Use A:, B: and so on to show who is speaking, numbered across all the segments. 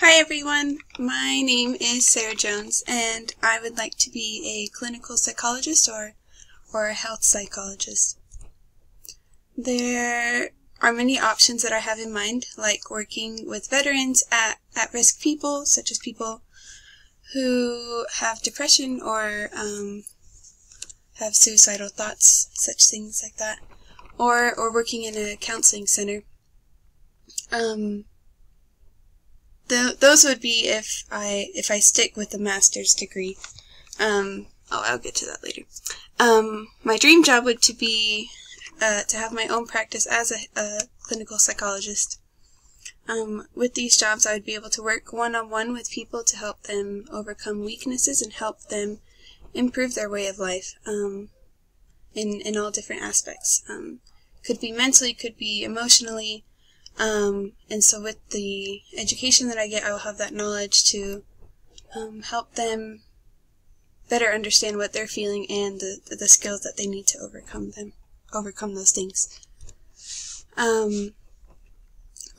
A: Hi everyone, my name is Sarah Jones and I would like to be a clinical psychologist or a health psychologist. There are many options that I have in mind, like working with veterans, at-risk people, such as people who have depression or have suicidal thoughts, such things like that, or working in a counseling center. Those would be if I stick with the master's degree. I'll get to that later. My dream job would be to have my own practice as a clinical psychologist. With these jobs, I would be able to work one-on-one with people to help them overcome weaknesses and help them improve their way of life in all different aspects. Could be mentally, could be emotionally. And so with the education that I get, I will have that knowledge to help them better understand what they're feeling and the skills that they need to overcome those things.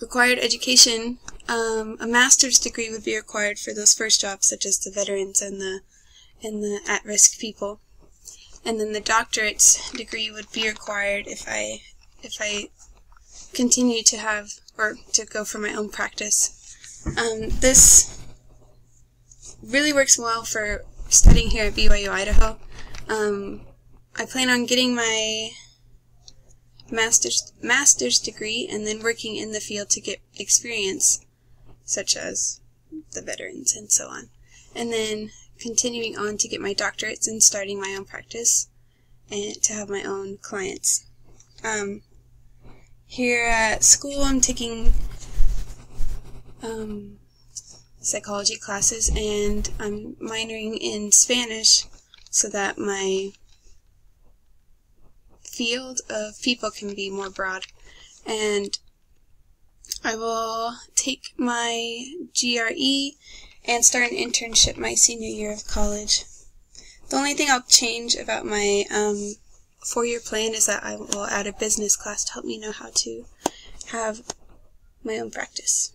A: Required education, a master's degree would be required for those first jobs, such as the veterans and the at-risk people. And then the doctorate degree would be required if I continue to have, or to go for my own practice. This really works well for studying here at BYU, Idaho. I plan on getting my master's degree and then working in the field to get experience, such as the veterans and so on. And then continuing on to get my doctorates and starting my own practice and to have my own clients. Here at school, I'm taking psychology classes, and I'm minoring in Spanish so that my field of people can be more broad. And I will take my GRE and start an internship my senior year of college. The only thing I'll change about my four-year plan is that I will add a business class to help me know how to have my own practice.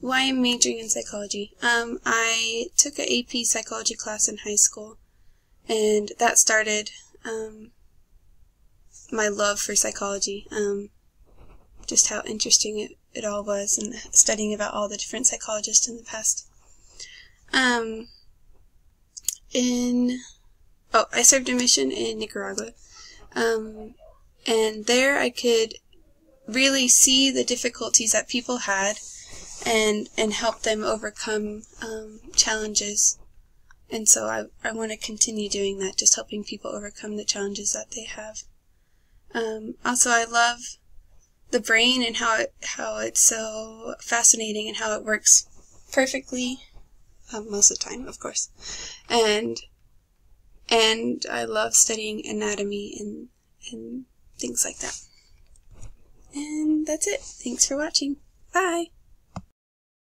A: Why I'm majoring in psychology. I took an AP psychology class in high school, and that started my love for psychology. Just how interesting it all was, and studying about all the different psychologists in the past. I served a mission in Nicaragua, and there I could really see the difficulties that people had and help them overcome challenges. And so I want to continue doing that, just helping people overcome the challenges that they have. Also, I love the brain and how it's so fascinating and how it works perfectly, most of the time, of course. And I love studying anatomy and things like that. And that's it. Thanks for watching. Bye!